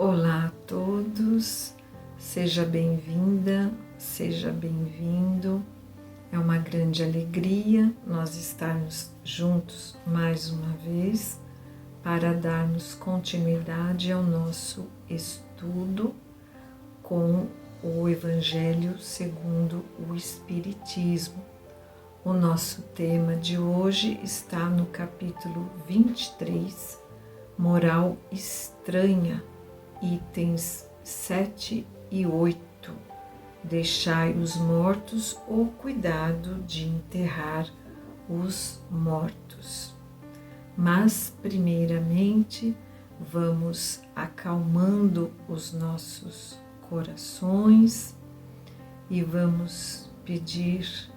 Olá a todos, seja bem-vinda, seja bem-vindo. É uma grande alegria nós estarmos juntos mais uma vez para darmos continuidade ao nosso estudo com o Evangelho segundo o Espiritismo. O nosso tema de hoje está no capítulo 23, Moral Estranha, itens 7 e 8. Deixai os mortos o cuidado de enterrar os mortos. Mas, primeiramente, vamos acalmando os nossos corações e vamos pedir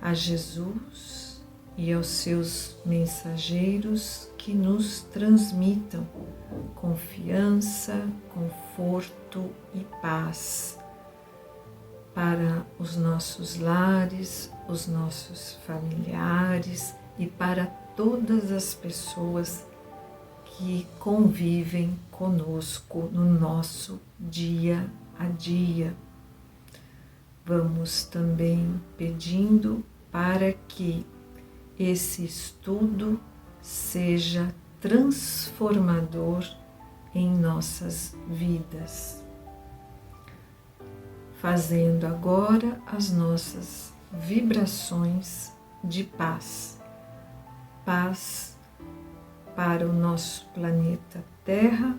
a Jesus e aos seus mensageiros que nos transmitam confiança, conforto e paz para os nossos lares, os nossos familiares e para todas as pessoas que convivem conosco no nosso dia a dia. Vamos também pedindo para que esse estudo seja transformador em nossas vidas. Fazendo agora as nossas vibrações de paz. Paz para o nosso planeta Terra,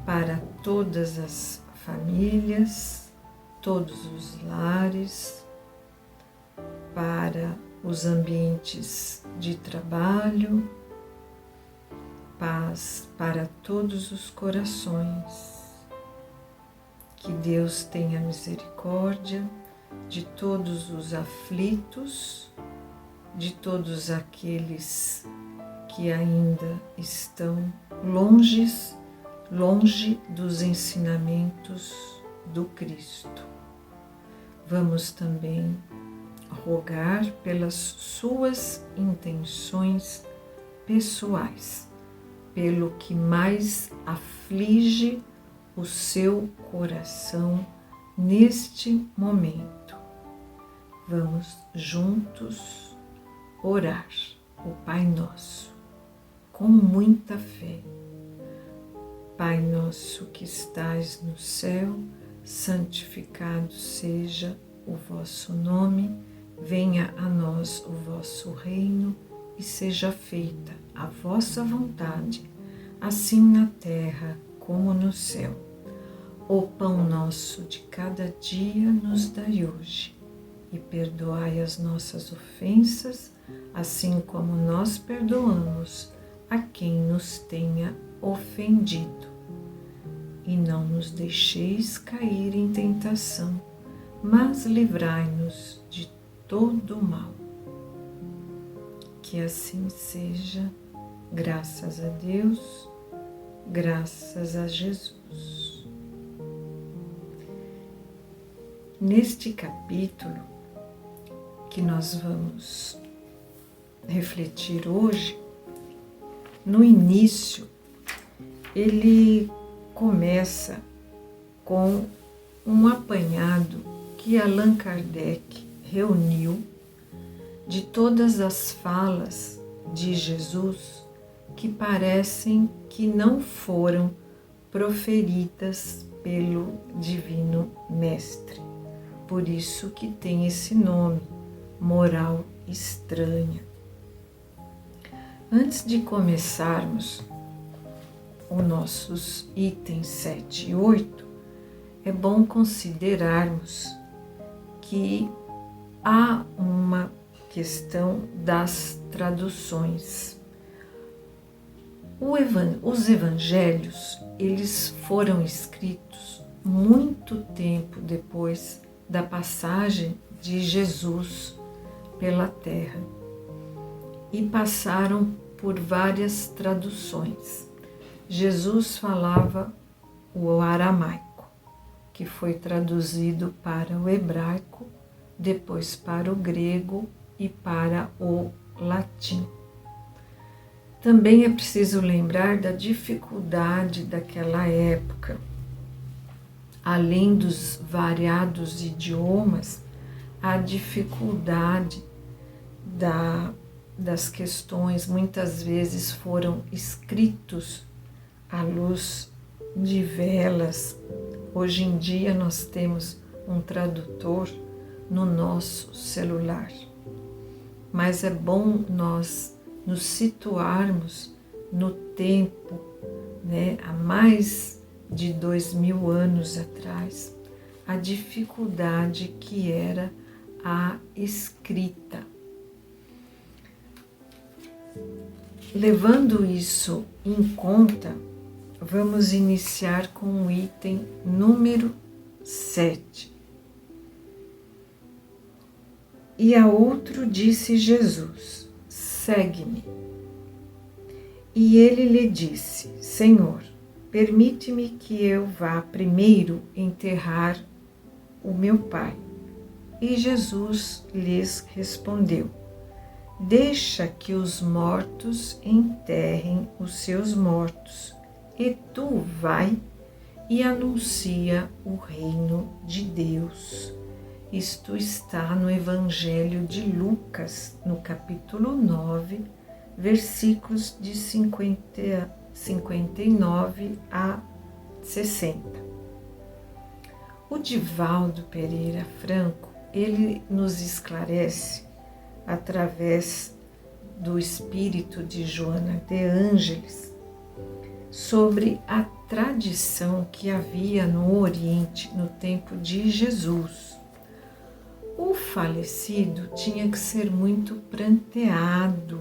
para todas as famílias, todos os lares, para os ambientes de trabalho, paz para todos os corações. Que Deus tenha misericórdia de todos os aflitos, de todos aqueles que ainda estão longe dos ensinamentos do Cristo. Vamos também rogar pelas suas intenções pessoais, pelo que mais aflige o seu coração neste momento. Vamos juntos orar o Pai Nosso com muita fé. Pai nosso que estais no céu, santificado seja o vosso nome, venha a nós o vosso reino e seja feita a vossa vontade, assim na terra como no céu. O pão nosso de cada dia nos dai hoje, e perdoai as nossas ofensas, assim como nós perdoamos a quem nos tenha ofendido. E não nos deixeis cair em tentação, mas livrai-nos de todo o mal. Que assim seja, graças a Deus, graças a Jesus. Neste capítulo que nós vamos refletir hoje, no início, ele começa com um apanhado que Allan Kardec reuniu de todas as falas de Jesus que parecem que não foram proferidas pelo Divino Mestre. Por isso que tem esse nome, Moral Estranha. Antes de começarmos os nossos itens 7 e 8, é bom considerarmos que há uma questão das traduções. Os evangelhos, eles foram escritos muito tempo depois da passagem de Jesus pela terra e passaram por várias traduções. Jesus falava o aramaico, que foi traduzido para o hebraico, depois para o grego e para o latim. Também é preciso lembrar da dificuldade daquela época. Além dos variados idiomas, a dificuldade das questões muitas vezes foram escritos à luz de velas. Hoje em dia nós temos um tradutor no nosso celular, mas é bom nós nos situarmos no tempo, né, há mais de 2000 anos atrás, a dificuldade que era a escrita. Levando isso em conta, vamos iniciar com o item número 7. E a outro disse Jesus: segue-me. E ele lhe disse: Senhor, permite-me que eu vá primeiro enterrar o meu pai. E Jesus lhes respondeu: deixa que os mortos enterrem os seus mortos, e tu vai e anuncia o reino de Deus. Isto está no Evangelho de Lucas, no capítulo 9, versículos de 59 a 60. O Divaldo Pereira Franco, ele nos esclarece, através do espírito de Joana de Ângeles, sobre a tradição que havia no Oriente no tempo de Jesus. O falecido tinha que ser muito pranteado,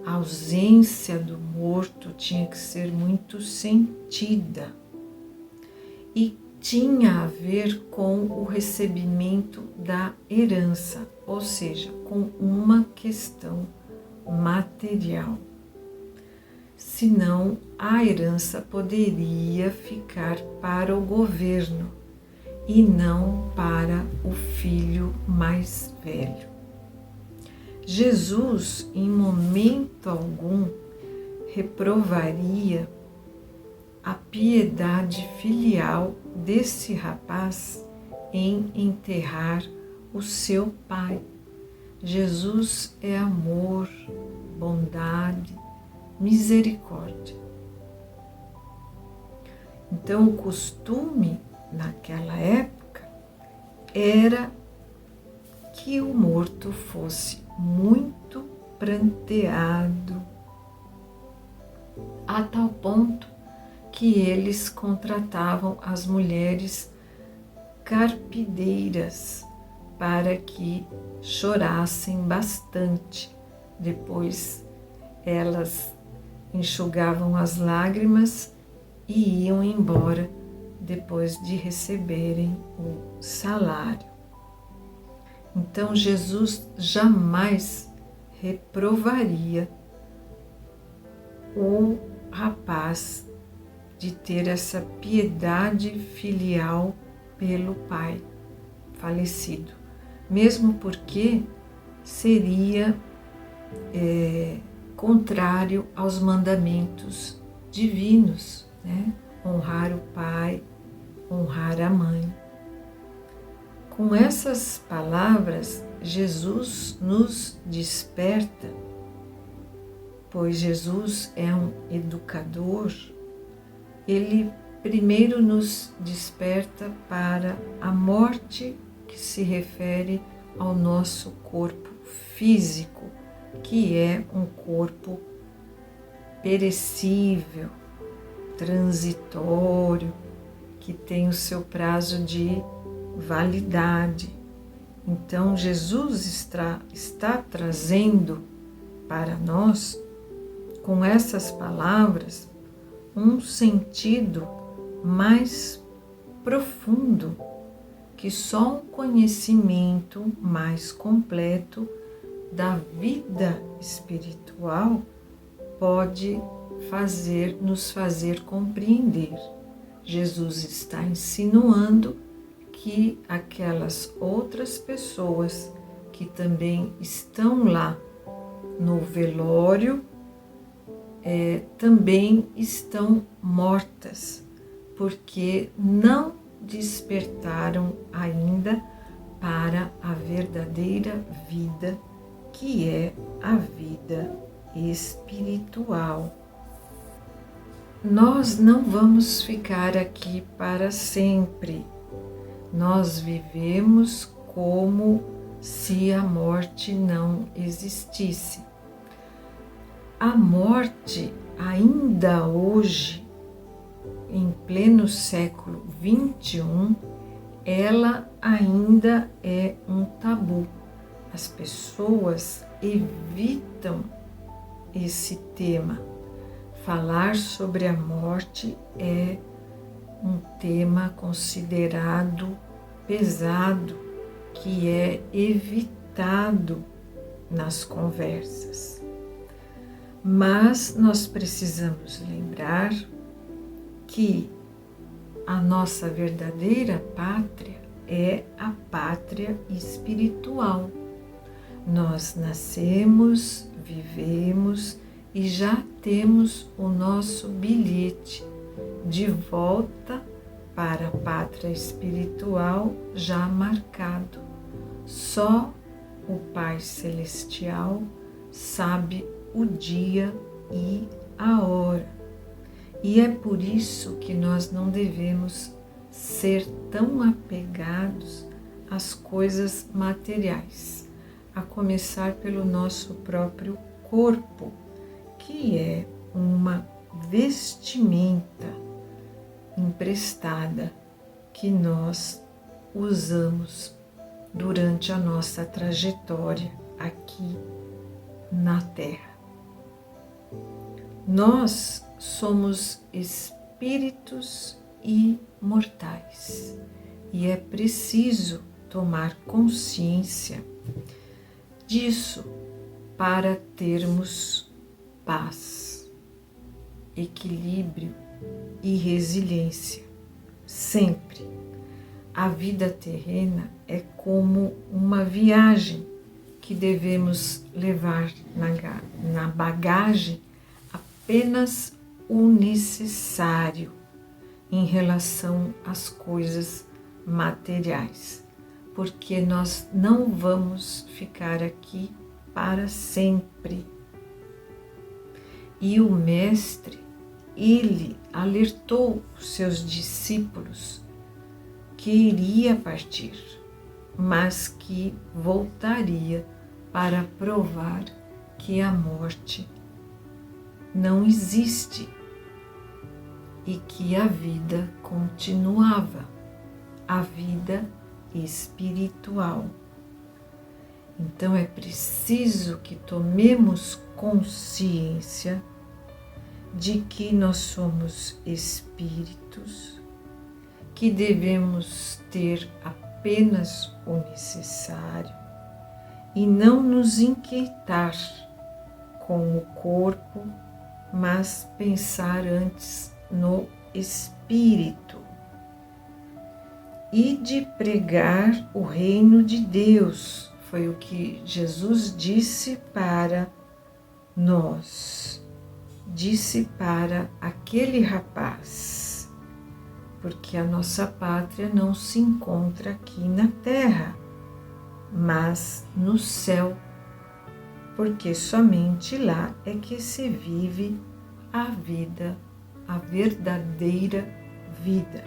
a ausência do morto tinha que ser muito sentida e tinha a ver com o recebimento da herança, ou seja, com uma questão material. Senão, a herança poderia ficar para o governo e não para o filho mais velho. Jesus, em momento algum, reprovaria a piedade filial desse rapaz em enterrar o seu pai. Jesus é amor, bondade, misericórdia. Então, o costume naquela época era que o morto fosse muito pranteado, a tal ponto que eles contratavam as mulheres carpideiras para que chorassem bastante. Depois elas enxugavam as lágrimas e iam embora depois de receberem o salário. Então Jesus jamais reprovaria o rapaz de ter essa piedade filial pelo pai falecido, mesmo porque seria contrário aos mandamentos divinos, né? Honrar o pai, honrar a mãe. Com essas palavras, Jesus nos desperta, pois Jesus é um educador. Ele primeiro nos desperta para a morte que se refere ao nosso corpo físico, que é um corpo perecível, transitório, que tem o seu prazo de validade. Então, Jesus está trazendo para nós, com essas palavras, um sentido mais profundo, que só um conhecimento mais completo da vida espiritual pode nos fazer compreender. Jesus está insinuando que aquelas outras pessoas que também estão lá no velório também estão mortas, porque não despertaram ainda para a verdadeira vida, que é a vida espiritual. Nós não vamos ficar aqui para sempre. Nós vivemos como se a morte não existisse. A morte, ainda hoje, em pleno século XXI, ela ainda é um tabu. As pessoas evitam esse tema. Falar sobre a morte é um tema considerado pesado, que é evitado nas conversas. Mas nós precisamos lembrar que a nossa verdadeira pátria é a pátria espiritual. Nós nascemos, vivemos e já temos o nosso bilhete de volta para a pátria espiritual já marcado. Só o Pai Celestial sabe o dia e a hora. E é por isso que nós não devemos ser tão apegados às coisas materiais, a começar pelo nosso próprio corpo, que é uma vestimenta emprestada que nós usamos durante a nossa trajetória aqui na Terra. Nós somos espíritos imortais e é preciso tomar consciência disso para termos paz, equilíbrio e resiliência. Sempre. A vida terrena é como uma viagem que devemos levar na bagagem apenas o necessário em relação às coisas materiais, porque nós não vamos ficar aqui para sempre. E o Mestre, ele alertou os seus discípulos que iria partir, mas que voltaria para provar que a morte não existe e que a vida continuava, a vida espiritual. Então é preciso que tomemos consciência de que nós somos espíritos, que devemos ter apenas o necessário e não nos inquietar com o corpo, mas pensar antes no espírito e de pregar o reino de Deus. Foi o que Jesus disse para nós, disse para aquele rapaz, porque a nossa pátria não se encontra aqui na terra, mas no céu, porque somente lá é que se vive a vida, a verdadeira vida.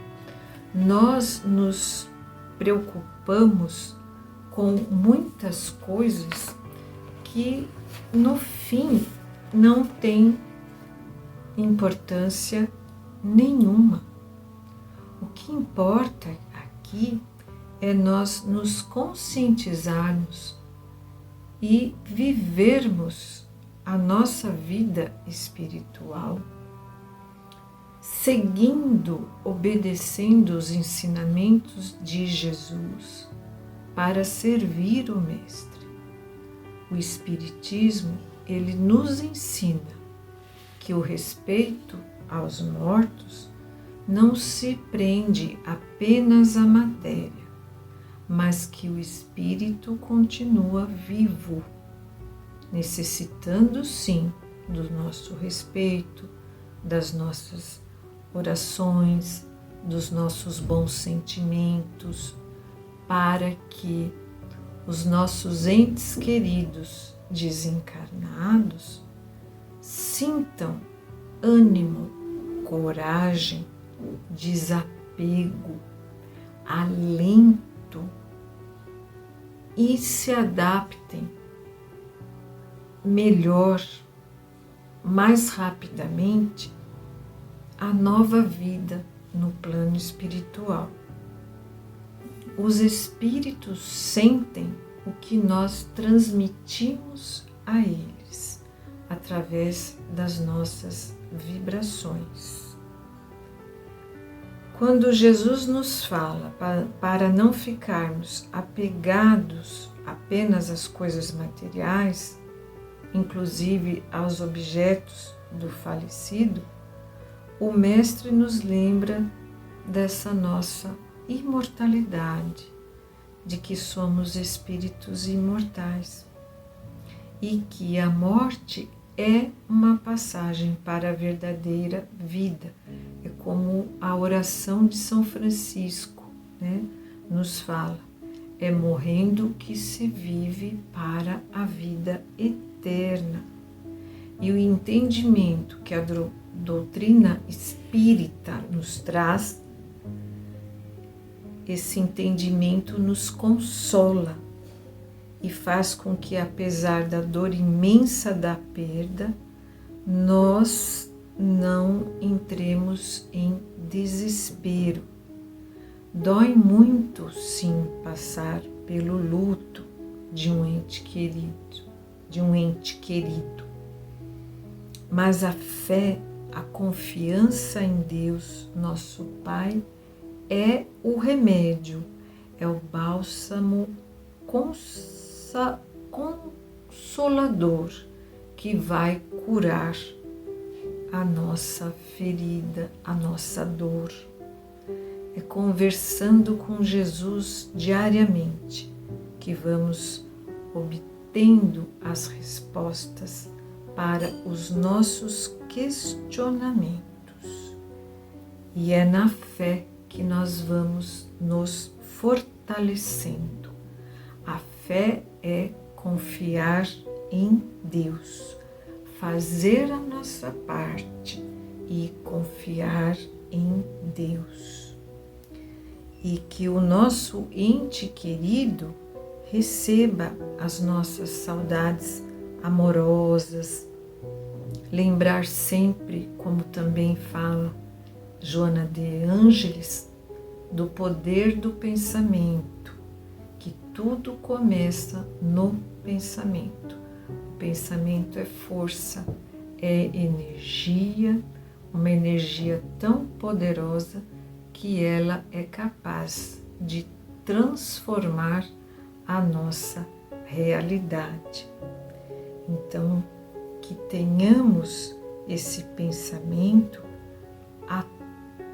Nós nos preocupamos com muitas coisas que no fim não têm importância nenhuma. O que importa aqui é nós nos conscientizarmos e vivermos a nossa vida espiritual, seguindo, obedecendo os ensinamentos de Jesus para servir o Mestre. O Espiritismo, ele nos ensina que o respeito aos mortos não se prende apenas à matéria, mas que o espírito continua vivo, necessitando sim do nosso respeito, das nossas orações, dos nossos bons sentimentos, para que os nossos entes queridos desencarnados sintam ânimo, coragem, desapego, alento e se adaptem melhor, mais rapidamente, à nova vida no plano espiritual. Os espíritos sentem o que nós transmitimos a eles através das nossas vibrações. Quando Jesus nos fala para não ficarmos apegados apenas às coisas materiais, inclusive aos objetos do falecido, o Mestre nos lembra dessa nossa imortalidade, de que somos espíritos imortais e que a morte é uma passagem para a verdadeira vida. É como a oração de São Francisco, né, nos fala: é morrendo que se vive para a vida eterna. E o entendimento que a doutrina espírita nos traz, esse entendimento nos consola e faz com que, apesar da dor imensa da perda, nós não entremos em desespero. Dói muito, sim, passar pelo luto de um ente querido, mas a fé, a confiança em Deus, nosso Pai, é o remédio, é o bálsamo consolador que vai curar a nossa ferida, a nossa dor. É conversando com Jesus diariamente que vamos obtendo as respostas para os nossos questionamentos. E é na fé que nós vamos nos fortalecendo. A fé é confiar em Deus, fazer a nossa parte e confiar em Deus. E que o nosso ente querido receba as nossas saudades amorosas, lembrar sempre, como também fala Joana de Ângeles, do poder do pensamento, que tudo começa no pensamento. O pensamento é força, é energia, uma energia tão poderosa que ela é capaz de transformar a nossa realidade. Então, que tenhamos esse pensamento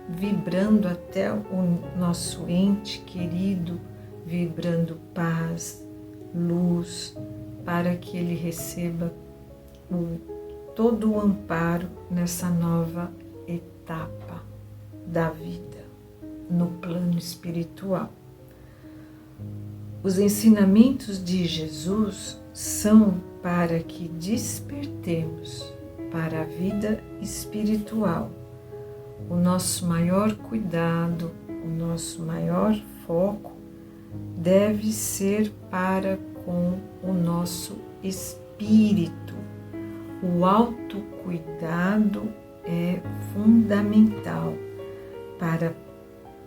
vibrando até o nosso ente querido, vibrando paz, luz, para que ele receba todo o amparo nessa nova etapa da vida no plano espiritual. Os ensinamentos de Jesus são para que despertemos para a vida espiritual. O nosso maior cuidado, o nosso maior foco deve ser para com o nosso espírito. O autocuidado é fundamental para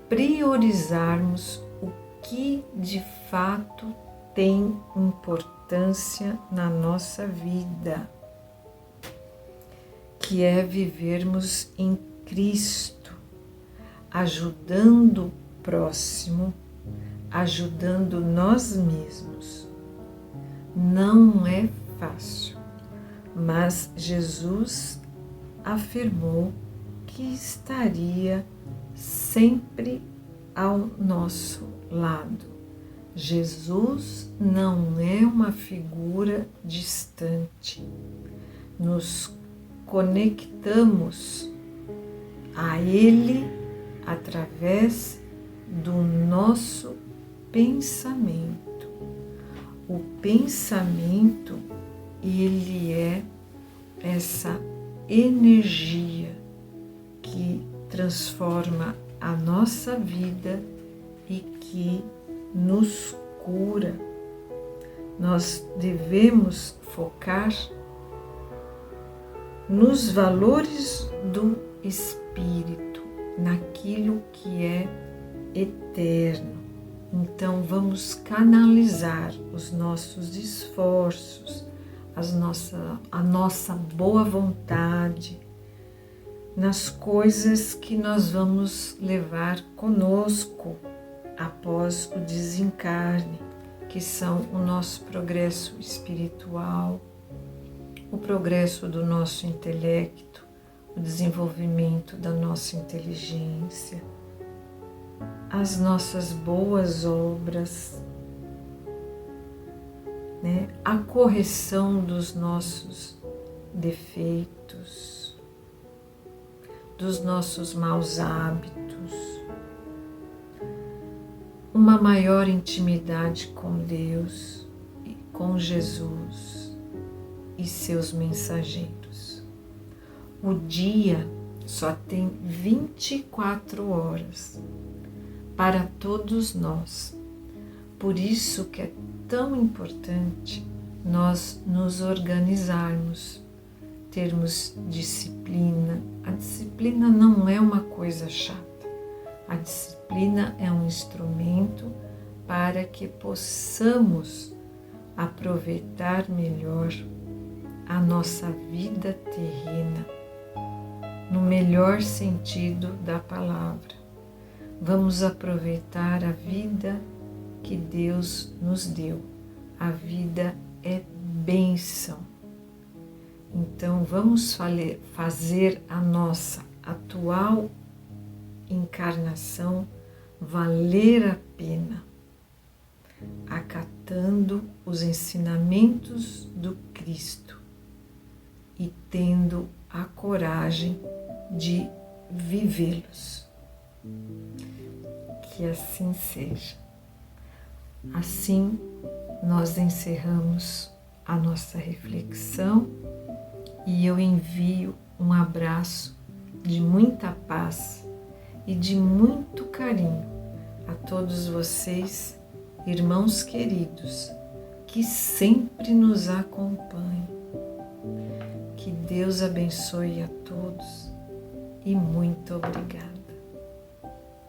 priorizarmos o que de fato tem importância na nossa vida, que é vivermos em Cristo, ajudando o próximo, ajudando nós mesmos. Não é fácil, mas Jesus afirmou que estaria sempre ao nosso lado. Jesus não é uma figura distante. nos conectamos a Ele através do nosso pensamento. O pensamento, ele é essa energia que transforma a nossa vida e que nos cura. Nós devemos focar nos valores do Espírito, naquilo que é eterno. Então vamos canalizar os nossos esforços, a nossa boa vontade nas coisas que nós vamos levar conosco após o desencarne, que são o nosso progresso espiritual, o progresso do nosso intelecto, o desenvolvimento da nossa inteligência, as nossas boas obras, né? A correção dos nossos defeitos, dos nossos maus hábitos, uma maior intimidade com Deus e com Jesus e seus mensageiros. O dia só tem 24 horas para todos nós. Por isso que é tão importante nós nos organizarmos, termos disciplina. A disciplina não é uma coisa chata. A disciplina é um instrumento para que possamos aproveitar melhor a nossa vida terrena, no melhor sentido da palavra. Vamos aproveitar a vida que Deus nos deu. A vida é bênção. Então vamos fazer a nossa atual encarnação valer a pena, acatando os ensinamentos do Cristo e tendo a coragem de vivê-los. Que assim seja. Assim, nós encerramos a nossa reflexão e eu envio um abraço de muita paz e de muito carinho a todos vocês, irmãos queridos, que sempre nos acompanham. Que Deus abençoe a todos e muito obrigada.